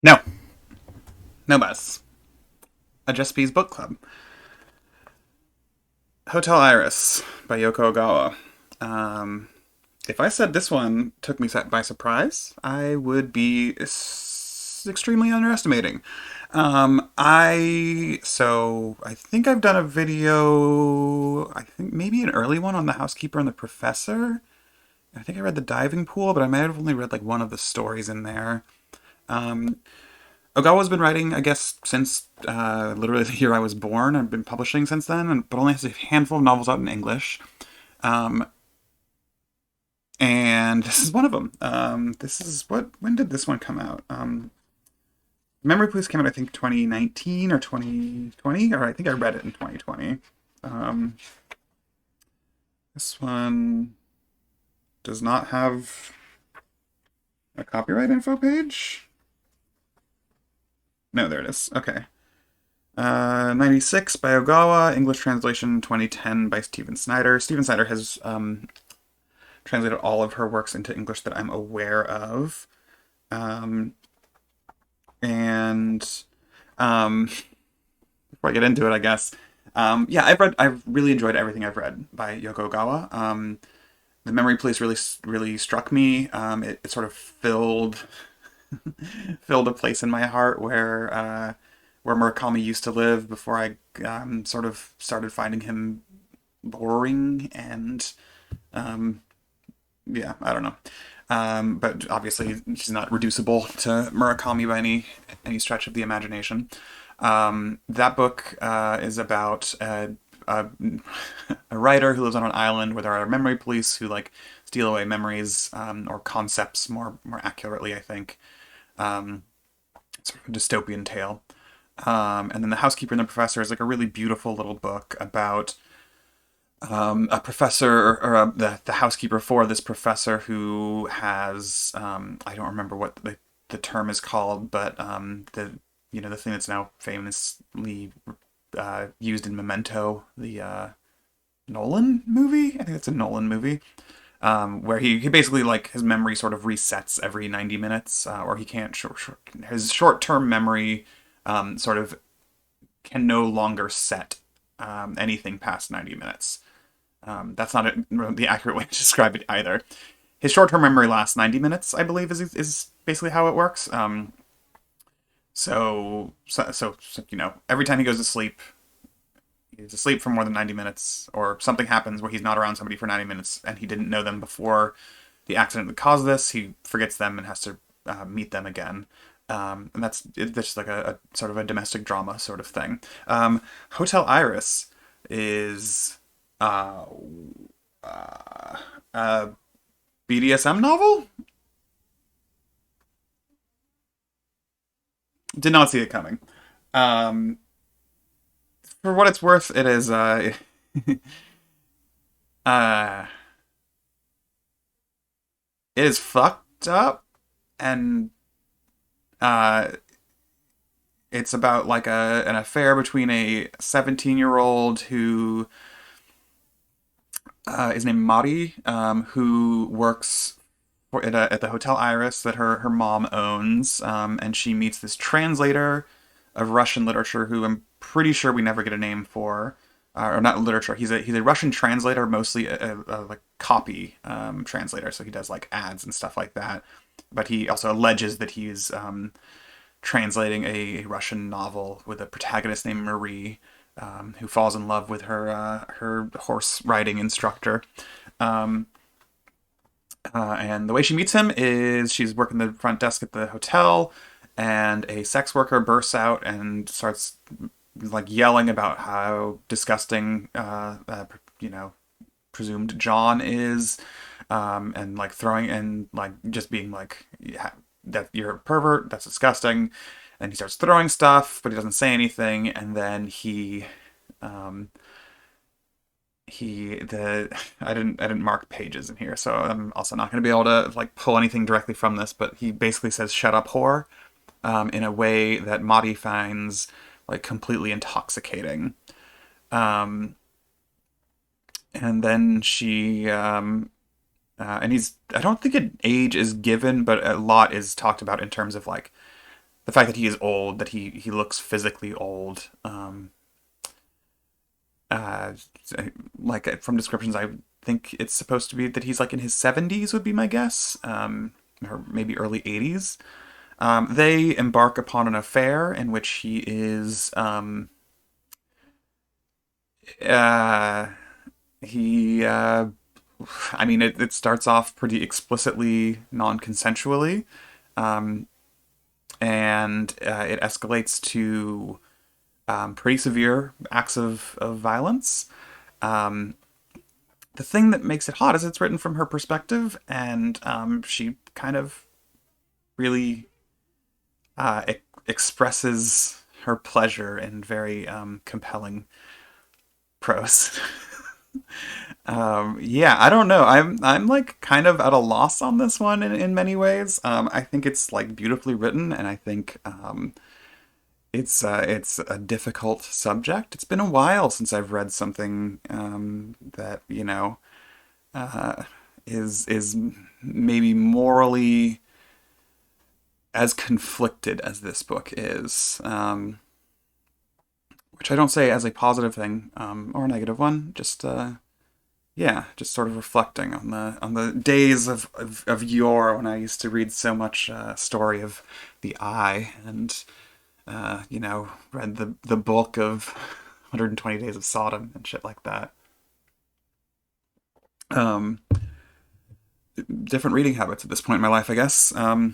No, no bus. A Just Bees book club. Hotel Iris by Yoko Ogawa. Um, if I said this one took me by surprise, I would be extremely underestimating. I think I've done a video. I think maybe an early one on the housekeeper and the professor. I think I read the diving pool, but I might have only read like one of the stories in there. Um, Ogawa's been writing, I guess, since literally the year I was born. I've been publishing since then, but only has a handful of novels out in English. Um, and this is one of them. This is what? When did this one come out? Memory Police came out, I think, 2019 or 2020, or I think I read it in 2020. Um, this one does not have a copyright info page. No, there it is. Okay. 96 by Ogawa, English translation 2010 by Stephen Snyder. Stephen Snyder has translated all of her works into English that I'm aware of. Um, and Before I get into it, I guess, yeah, I've really enjoyed everything I've read by Yoko Ogawa. The Memory Police really struck me. It sort of filled a place in my heart where Murakami used to live before I sort of started finding him boring and um, yeah, I don't know. But obviously, she's not reducible to Murakami by any stretch of the imagination. That book is about a writer who lives on an island where there are memory police who like steal away memories or concepts more accurately, I think. Um, Sort of a dystopian tale. And then The Housekeeper and the Professor is like a really beautiful little book about a professor or the housekeeper for this professor who has I don't remember what the term is called, but the thing that's now famously used in Memento, the Nolan movie. I think it's a Nolan movie. Where he basically like his memory sort of resets every 90 minutes, or he can't his short term memory sort of can no longer set anything past 90 minutes. That's not the accurate way to describe it either. His short-term memory lasts 90 minutes, I believe, is basically how it works. Every time he goes to sleep, he's asleep for more than 90 minutes, or something happens where he's not around somebody for 90 minutes and he didn't know them before the accident that caused this. He forgets them and has to meet them again. And that's like a sort of a domestic drama sort of thing. Hotel Iris is uh, a BDSM novel. Did not see it coming. Um, for what it's worth, it is uh, it is fucked up, and uh, it's about like an affair between a 17-year-old who is named Mari, who works at the Hotel Iris that her mom owns, and she meets this translator of Russian literature who I'm pretty sure we never get a name for, or not literature. He's a Russian translator, mostly a like copy translator, so he does like ads and stuff like that. But he also alleges that he's translating a Russian novel with a protagonist named Marie, who falls in love with her horse riding instructor. Um, and the way she meets him is she's working the front desk at the hotel, and a sex worker bursts out and starts like yelling about how disgusting, presumed John is, and like throwing and like just being like, yeah, that you're a pervert. That's disgusting. And he starts throwing stuff, but he doesn't say anything. And then um, he the I didn't mark pages in here, so I'm also not going to be able to like pull anything directly from this. But he basically says "shut up, whore," in a way that Madi finds like completely intoxicating. Um, and then she and he's I don't think an age is given, but a lot is talked about in terms of like the fact that he is old, that he looks physically old. Uh, like from descriptions, I think it's supposed to be that he's like in his 70s would be my guess, or maybe early 80s. They embark upon an affair in which he is uh, he I mean it starts off pretty explicitly non-consensually, um, and it escalates to pretty severe acts of violence. Um, the thing that makes it hot is it's written from her perspective, and she kind of really expresses her pleasure in very compelling prose. Yeah, I don't know. I'm like kind of at a loss on this one in many ways. I think it's like beautifully written, and I think it's a difficult subject. It's been a while since I've read something that uh, is maybe morally as conflicted as this book is. Which I don't say as a positive thing or a negative one. Just yeah, just sort of reflecting on the days of yore when I used to read so much story of the eye and read the book of 120 Days of Sodom and shit like that. Um, Different reading habits at this point in my life, I guess. Not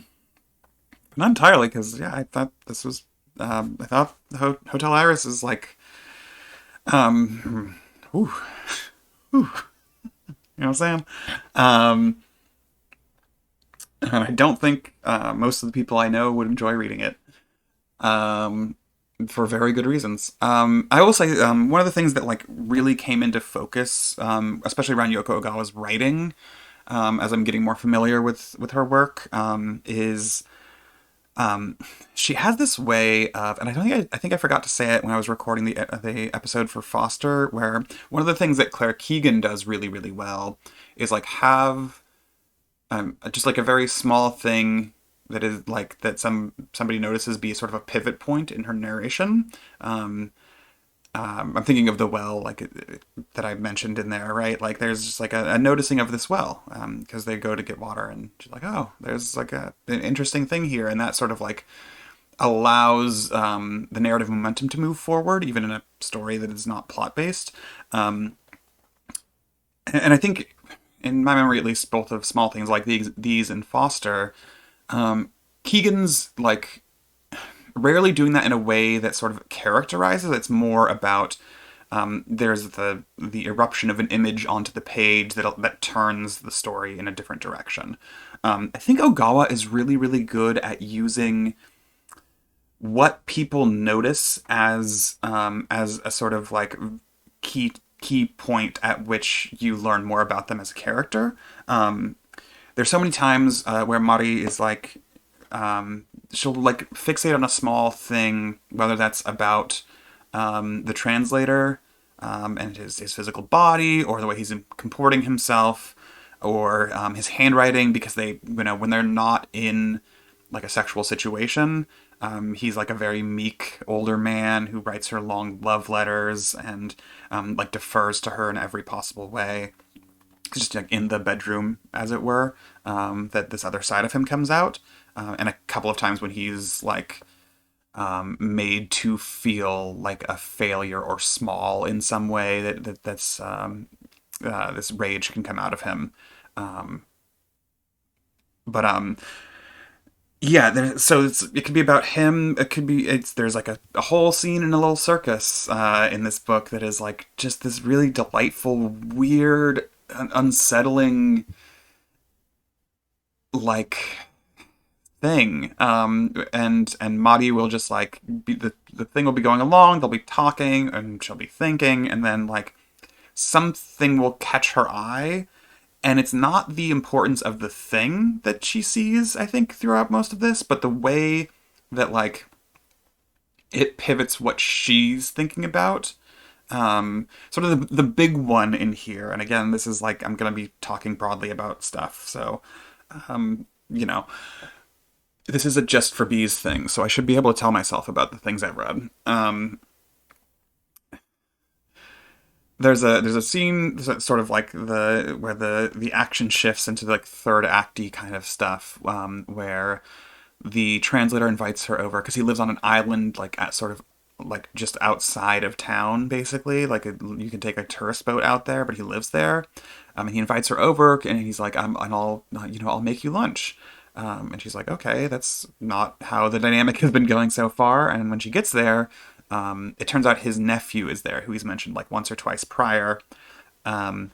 entirely, because yeah, I thought this was. I thought Hotel Iris is like, um, ooh, ooh, you know what I'm saying? Um, and I don't think most of the people I know would enjoy reading it. Um, for very good reasons. I will say one of the things that like really came into focus, especially around Yoko Ogawa's writing, as I'm getting more familiar with her work, is um, she has this way of, and I think I forgot to say it when I was recording the episode for Foster, where one of the things that Claire Keegan does really really well is like have just like a very small thing that is like that somebody notices be sort of a pivot point in her narration. Um, I'm thinking of the well, like that I mentioned in there, right? Like there's just like a noticing of this well because they go to get water, and she's like, oh, there's like an interesting thing here, and that sort of like allows the narrative momentum to move forward, even in a story that is not plot based. And I think, in my memory at least, both of small things like these and Foster, Keegan's like rarely doing that in a way that sort of characterizes. It's more about there's the eruption of an image onto the page that turns the story in a different direction. I think Ogawa is really really good at using what people notice as a sort of like key point at which you learn more about them as a character. There's so many times where Mari is like she'll like fixate on a small thing, whether that's about the translator and his physical body, or the way he's comporting himself, or his handwriting, because they, when they're not in like a sexual situation, he's like a very meek older man who writes her long love letters and like defers to her in every possible way. Just like in the bedroom, as it were, that this other side of him comes out. And a couple of times when he's like made to feel like a failure or small in some way, that's this rage can come out of him. Um, but yeah, so it could be about him. It could be there's like a whole scene in a little circus in this book that is like just this really delightful, weird, unsettling like thing. And Madi will just like be the thing will be going along. They'll be talking, and she'll be thinking, and then like something will catch her eye, and it's not the importance of the thing that she sees, I think, throughout most of this, but the way that like it pivots what she's thinking about. Sort of the big one in here, and again, this is like I'm gonna be talking broadly about stuff, so you know, this is a just for bees thing, so I should be able to tell myself about the things I've read. There's a scene that's sort of like the where the action shifts into like third acty kind of stuff, where the translator invites her over because he lives on an island like at sort of like just outside of town, basically. You can take a tourist boat out there, but he lives there. And he invites her over, and he's like, and I'll make you lunch." And she's like, "Okay, that's not how the dynamic has been going so far." And when she gets there, it turns out his nephew is there, who he's mentioned like once or twice prior. Um,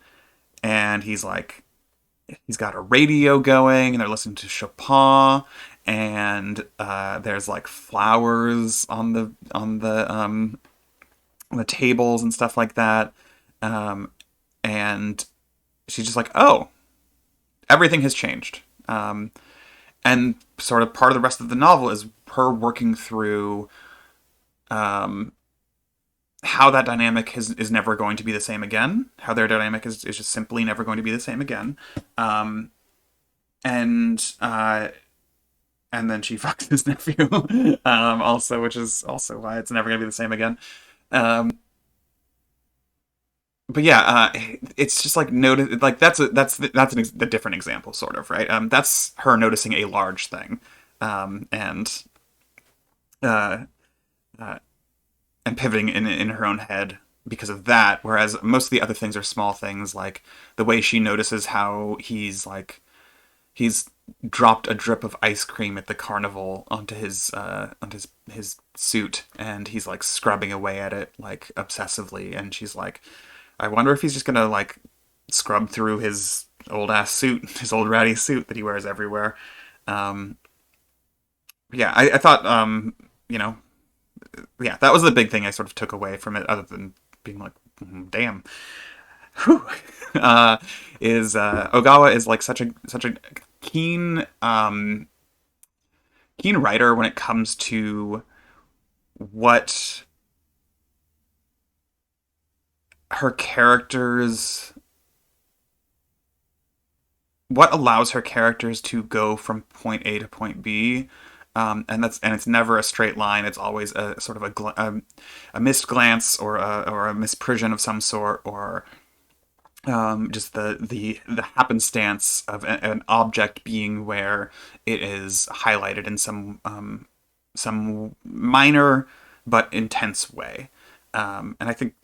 and he's got a radio going, and they're listening to Chopin, and there's like flowers on the tables and stuff like that. And she's just like, "Oh, everything has changed." And sort of part of the rest of the novel is her working through how that dynamic is never going to be the same again. How their dynamic is just simply never going to be the same again. Um, and and then she fucks his nephew, also, which is also why it's never going to be the same again. Um, but yeah, it's just like notice like a different example, sort of, right? That's her noticing a large thing, and uh, uh, and pivoting in her own head because of that. Whereas most of the other things are small things, like the way she notices how he's dropped a drip of ice cream at the carnival onto his suit, and he's like scrubbing away at it like obsessively, and she's like, I wonder if he's just gonna like scrub through his old ass suit, his old ratty suit that he wears everywhere. Um, yeah, I thought, you know, yeah, that was the big thing I sort of took away from it, other than being like, damn, whew, uh, is Ogawa is like such a keen keen writer when it comes to what her characters what allows her characters to go from point A to point B. And it's never a straight line. It's always a sort of a missed glance or a misprision of some sort, or just the happenstance of an object being where it is highlighted in some minor but intense way. And I think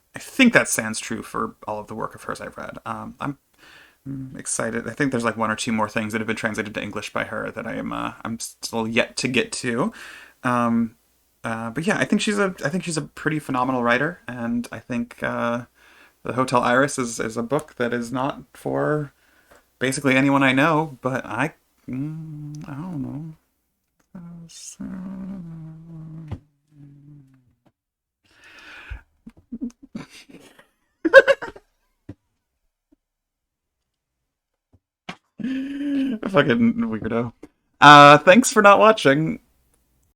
that stands true for all of the work of hers I've read. I'm excited. I think there's like one or two more things that have been translated to English by her that I'm still yet to get to. Um, but yeah, I think she's a pretty phenomenal writer, and I think the Hotel Iris is a book that is not for basically anyone I know, but I don't know. Fucking weirdo. Thanks for not watching.